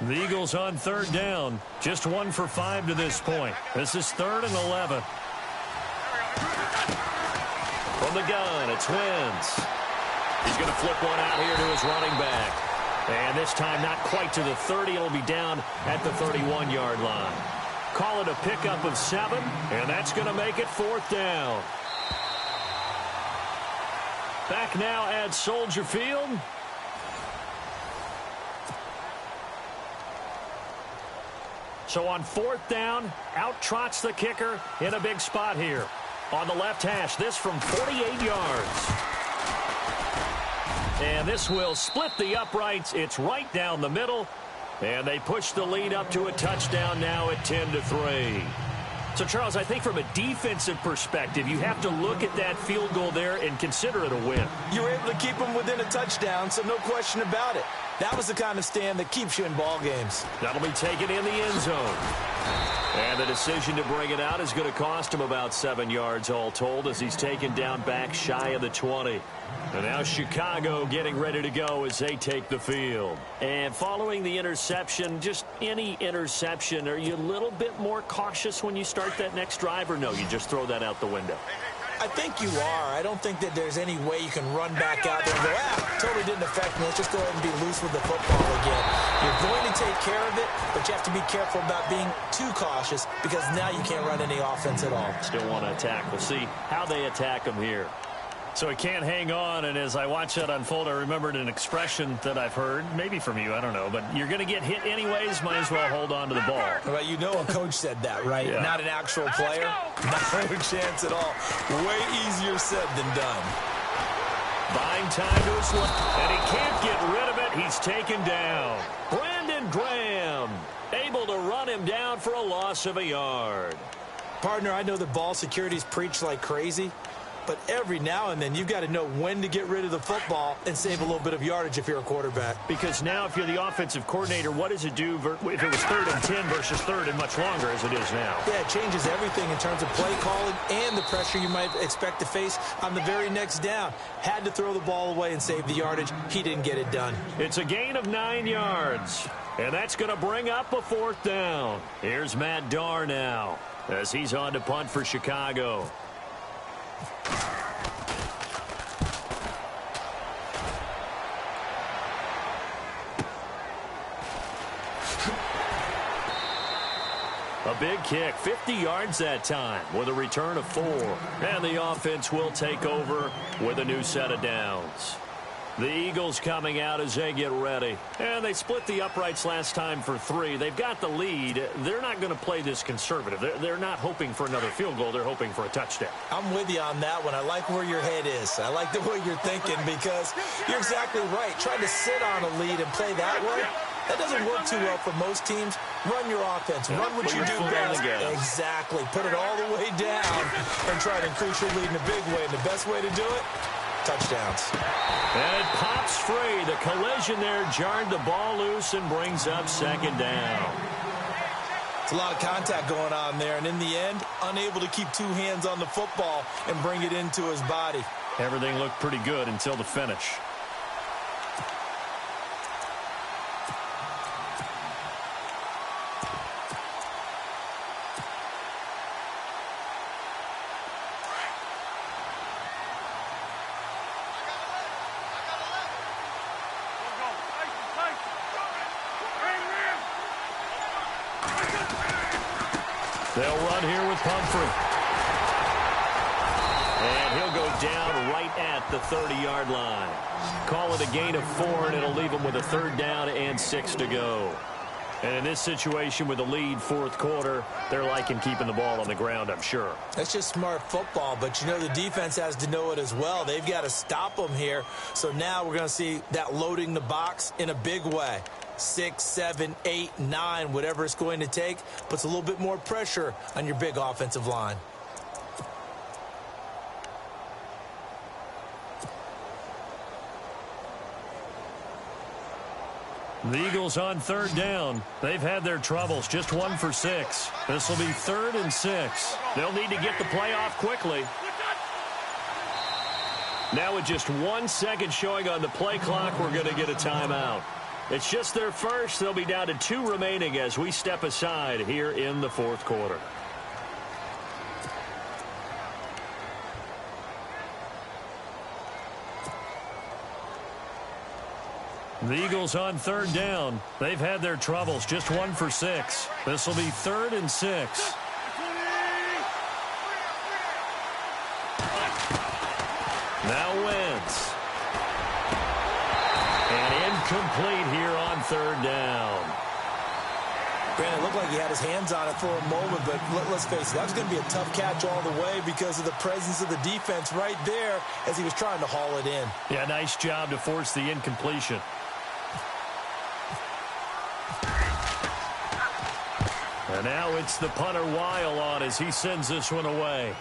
The Eagles on third down. Just 1 for 5 to this point. This is 3rd and 11. From the gun, it's Wentz. He's going to flip one out here to his running back. And this time not quite to the 30. It'll be down at the 31-yard line. Call it a pickup of 7, and that's going to make it 4th down. Back now at Soldier Field. So on 4th down, out trots the kicker in a big spot here. On the left hash, this from 48 yards. And this will split the uprights. It's right down the middle. And they push the lead up to a touchdown now at 10-3. So, Charles, I think from a defensive perspective, you have to look at that field goal there and consider it a win. You were able to keep them within a touchdown, so no question about it. That was the kind of stand that keeps you in ball games. That'll be taken in the end zone. And the decision to bring it out is going to cost him about 7 yards all told as he's taken down back shy of the 20. And now Chicago getting ready to go as they take the field. And following the interception, just any interception, are you a little bit more cautious when you start that next drive, or no, you just throw that out the window? I think you are. I don't think that there's any way you can run back out there and go, totally didn't affect me. Let's just go ahead and be loose with the football again. You're going to take care of it, but you have to be careful about being too cautious because now you can't run any offense at all. Still want to attack. We'll see how they attack him here. So he can't hang on, and as I watch that unfold, I remembered an expression that I've heard, maybe from you, I don't know, but you're going to get hit anyways, might as well hold on to the ball. Well, you know a coach said that, right? Yeah. Not an actual player. No chance at all. Way easier said than done. Buying time to his left, and he can't get rid of it. He's taken down. Brandon Graham able to run him down for a loss of a yard. Partner, I know the ball security's preached like crazy, but every now and then you've got to know when to get rid of the football and save a little bit of yardage if you're a quarterback. Because now if you're the offensive coordinator, what does it do if it was 3rd and 10 versus 3rd and much longer as it is now? Yeah, it changes everything in terms of play calling and the pressure you might expect to face on the very next down. Had to throw the ball away and save the yardage. He didn't get it done. It's a gain of 9 yards, and that's going to bring up a 4th down. Here's Matt Darr now as he's on to punt for Chicago. A big kick, 50 yards that time with a return of 4. And the offense will take over with a new set of downs. The Eagles coming out as they get ready. And they split the uprights last time for 3. They've got the lead. They're not going to play this conservative. They're not hoping for another field goal. They're hoping for a touchdown. I'm with you on that one. I like where your head is. I like the way you're thinking because you're exactly right. Trying to sit on a lead and play that way, that doesn't work too well for most teams. Run your offense. Run what you do best. Exactly. Put it all the way down and try to increase your lead in a big way. And the best way to do it, touchdowns. And it pops free. The collision there jarred the ball loose and brings up 2nd down. It's a lot of contact going on there. And in the end, unable to keep 2 hands on the football and bring it into his body. Everything looked pretty good until the finish. They'll run here with Pumphrey. And he'll go down right at the 30-yard line. Call it a gain of 4, and it'll leave them with a 3rd down and 6 to go. And in this situation with a lead, fourth quarter, they're liking keeping the ball on the ground, I'm sure. That's just smart football, but you know the defense has to know it as well. They've got to stop them here. So now we're going to see that loading the box in a big way. 6, 7, 8, 9, whatever it's going to take, puts a little bit more pressure on your big offensive line. The Eagles on 3rd down. They've had their troubles. Just 1 for 6. This will be 3rd and 6. They'll need to get the play off quickly. Now with just 1 second showing on the play clock, we're going to get a timeout. It's just their first. They'll be down to 2 remaining as we step aside here in the fourth quarter. The Eagles on 3rd down. They've had their troubles. Just 1 for 6. This will be 3rd and 6. Now Wentz. And incomplete here on 3rd down. Brandon, it looked like he had his hands on it for a moment, but let's face it, that was going to be a tough catch all the way because of the presence of the defense right there as he was trying to haul it in. Yeah, nice job to force the incompletion. And now it's the punter Weil on as he sends this one away.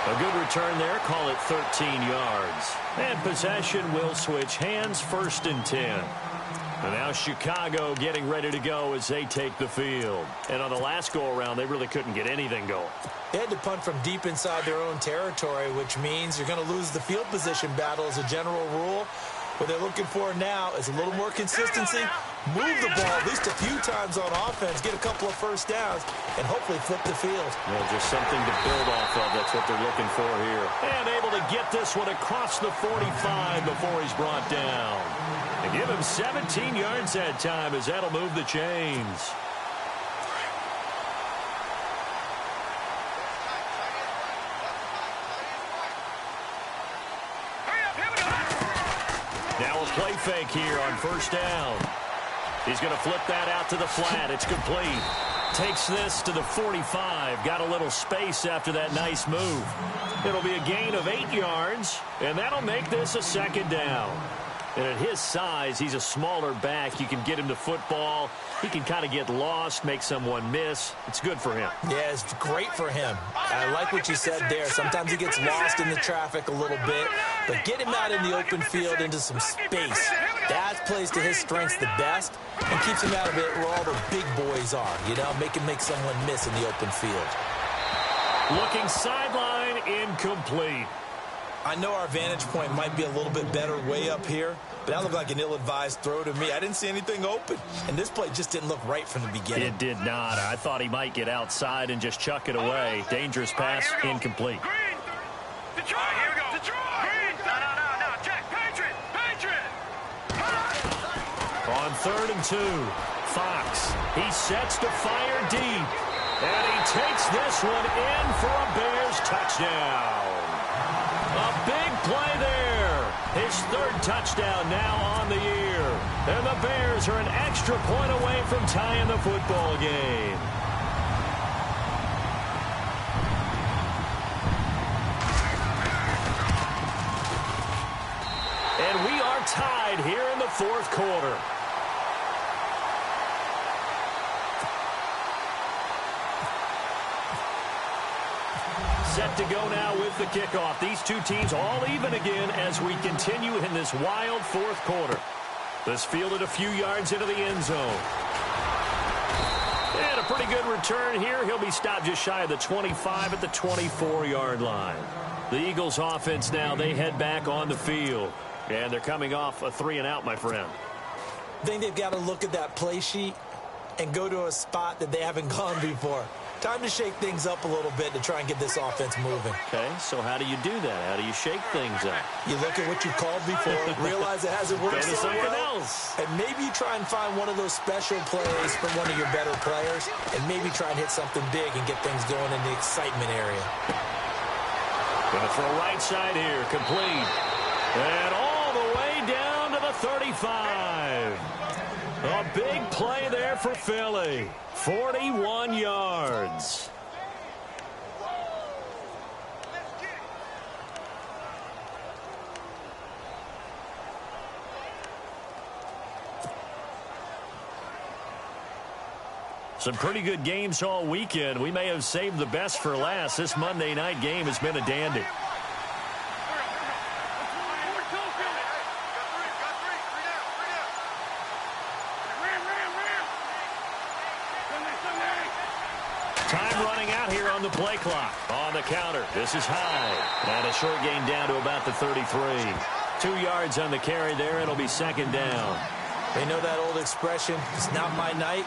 A good return there. Call it 13 yards. And possession will switch hands, 1st and 10. And now Chicago getting ready to go as they take the field. And on the last go-around, they really couldn't get anything going. They had to punt from deep inside their own territory, which means you're going to lose the field position battle as a general rule. What they're looking for now is a little more consistency, move the ball at least a few times on offense, get a couple of first downs, and hopefully flip the field. Well, just something to build off of. That's what they're looking for here. And able to get this one across the 45 before he's brought down. And give him 17 yards that time as that'll move the chains. Now a play fake here on 1st down. He's going to flip that out to the flat. It's complete. Takes this to the 45. Got a little space after that nice move. It'll be a gain of 8 yards, and that'll make this a 2nd down. And at his size, he's a smaller back. You can get him the football. He can kind of get lost, make someone miss. It's good for him. Yeah, it's great for him. I like what you said there. Sometimes he gets lost in the traffic a little bit, but get him out in the open field into some space. That plays to his strengths the best and keeps him out of it where all the big boys are, you know, make someone miss in the open field. Looking sideline, incomplete. I know our vantage point might be a little bit better way up here, but that looked like an ill-advised throw to me. I didn't see anything open, and this play just didn't look right from the beginning. It did not. I thought he might get outside and just chuck it away. Dangerous pass, incomplete. Green! Detroit! Here we go. Detroit! Green! No. Jack, Patriot! On 3rd and 2, Fox. He sets to fire deep, and he takes this one in for a Bears touchdown. A big play there. His 3rd touchdown now on the year. And the Bears are an extra point away from tying the football game. And we are tied here in the fourth quarter. Set to go now with the kickoff. These two teams all even again as we continue in this wild fourth quarter. This fielded a few yards into the end zone. And a pretty good return here. He'll be stopped just shy of the 25 at the 24-yard line. The Eagles offense now, they head back on the field. And they're coming off a 3-and-out, my friend. I think they've got to look at that play sheet and go to a spot that they haven't gone before. Time to shake things up a little bit to try and get this offense moving. Okay, so how do you do that? How do you shake things up? You look at what you called before, realize it hasn't worked so well, else. and maybe you try and find one of those special plays from one of your better players, and maybe try and hit something big and get things going in the excitement area. Going to throw right side here, complete. And all the way down to the 35. A big play there for Philly. 41 yards. Some pretty good games all weekend. We may have saved the best for last. This Monday night game has been a dandy. Time running out here on the play clock. On the counter, this is high. And a short gain down to about the 33. 2 yards on the carry there. It'll be second down. They know that old expression, it's not my night.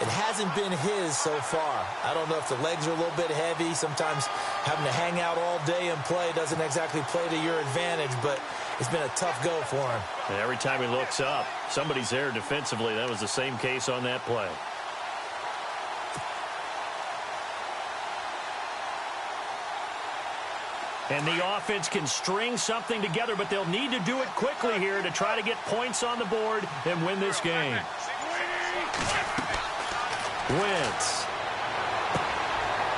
It hasn't been his so far. I don't know if the legs are a little bit heavy. Sometimes having to hang out all day and play doesn't exactly play to your advantage, but it's been a tough go for him. And every time he looks up, somebody's there defensively. That was the same case on that play. And the offense can string something together, but they'll need to do it quickly here to try to get points on the board and win this game. Wentz.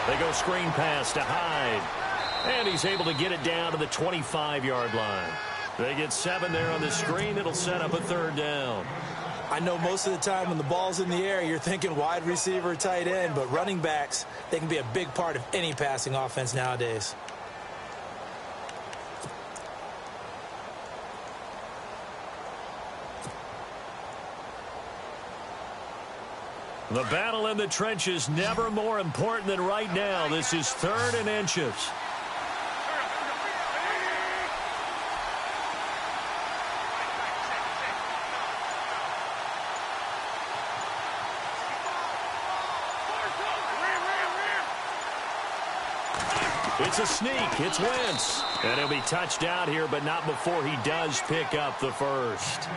They go screen pass to Hyde. And he's able to get it down to the 25-yard line. They get 7 there on the screen. It'll set up a third down. I know most of the time when the ball's in the air, you're thinking wide receiver, tight end, but running backs, they can be a big part of any passing offense nowadays. The battle in the trenches never more important than right now. This is 3rd and inches. It's a sneak. It's Wentz. And he'll be touched out here, but not before he does pick up the first.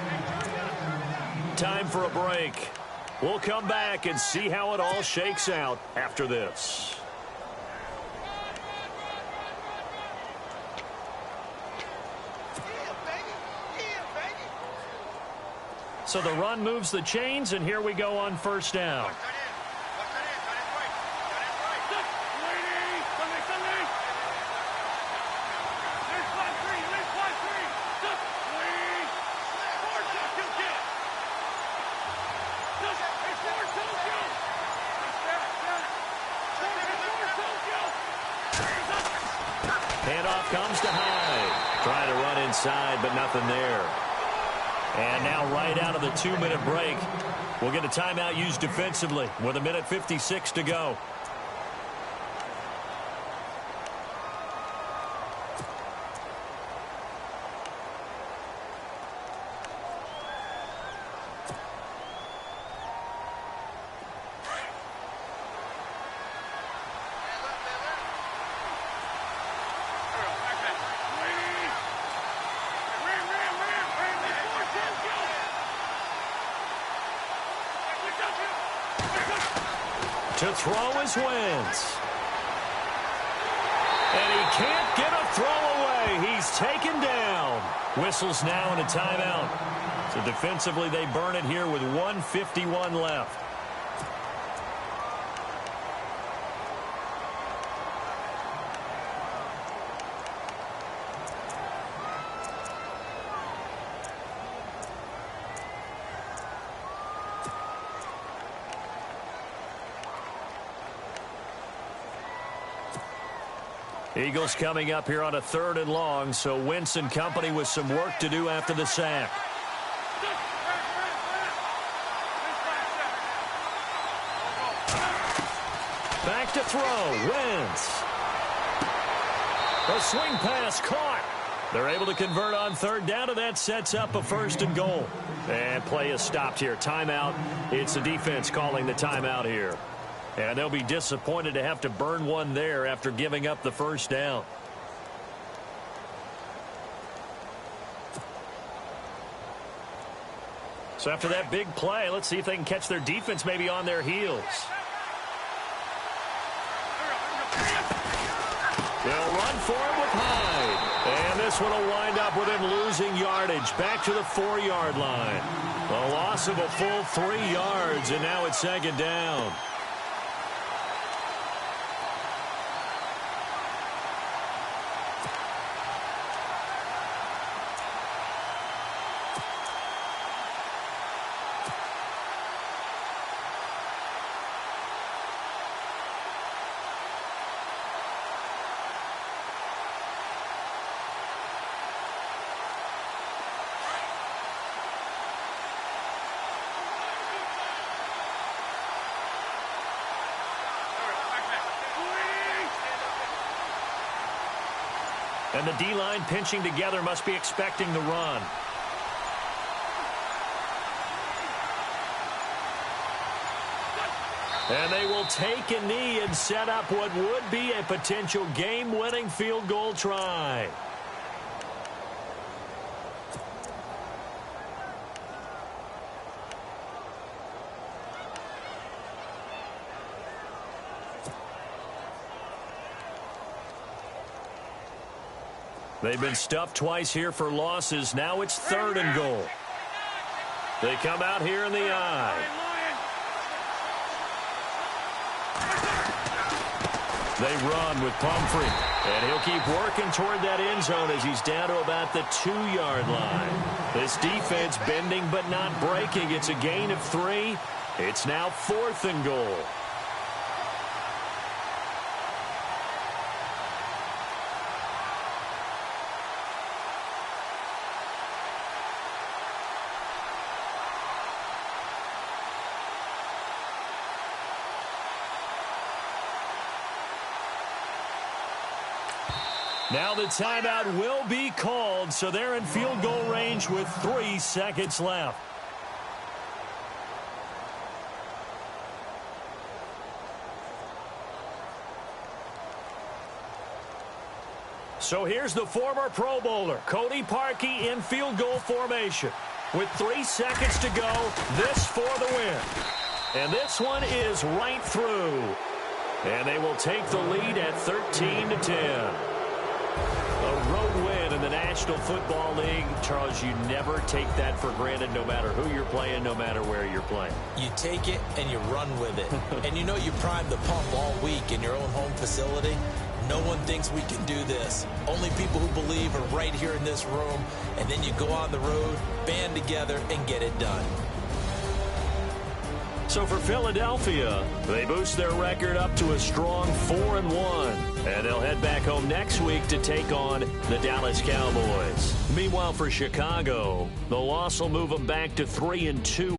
Time for a break. We'll come back and see how it all shakes out after this. So the run moves the chains, and here we go on first down. Handoff comes to Hyde. Trying to run inside, but nothing there. And now right out of the 2-minute break, we'll get a timeout used defensively with 1:56 to go. To throw is Wentz. And he can't get a throw away. He's taken down. Whistles now and a timeout. So defensively they burn it here with 1:51 left. Eagles coming up here on a 3rd and long, so Wentz and company with some work to do after the sack. Back to throw, Wentz. A swing pass caught. They're able to convert on 3rd down, and that sets up a 1st and goal. And play is stopped here. Timeout. It's the defense calling the timeout here. And they'll be disappointed to have to burn one there after giving up the first down. So after that big play, let's see if they can catch their defense maybe on their heels. They'll run for it with Hyde. And this one will wind up with him losing yardage back to the 4-yard line. A loss of a full 3 yards, and now it's second down. And the D-line pinching together must be expecting the run. And they will take a knee and set up what would be a potential game-winning field goal try. They've been stuffed twice here for losses. Now it's 3rd and goal. They come out here in the eye. They run with Pumphrey. And he'll keep working toward that end zone as he's down to about the 2-yard line. This defense bending but not breaking. It's a gain of 3. It's now 4th and goal. Now the timeout will be called, so they're in field goal range with 3 seconds left. So here's the former Pro Bowler, Cody Parkey, in field goal formation. With 3 seconds to go, this for the win. And this one is right through. And they will take the lead at 13-10. A road win in the National Football League. Charles, you never take that for granted no matter who you're playing, no matter where you're playing. You take it and you run with it. And you know you prime the pump all week in your own home facility. No one thinks we can do this. Only people who believe are right here in this room. And then you go on the road, band together, and get it done. So for Philadelphia, they boost their record up to a strong 4-1. And they'll head back home next week to take on the Dallas Cowboys. Meanwhile, for Chicago, the loss will move them back to 3-2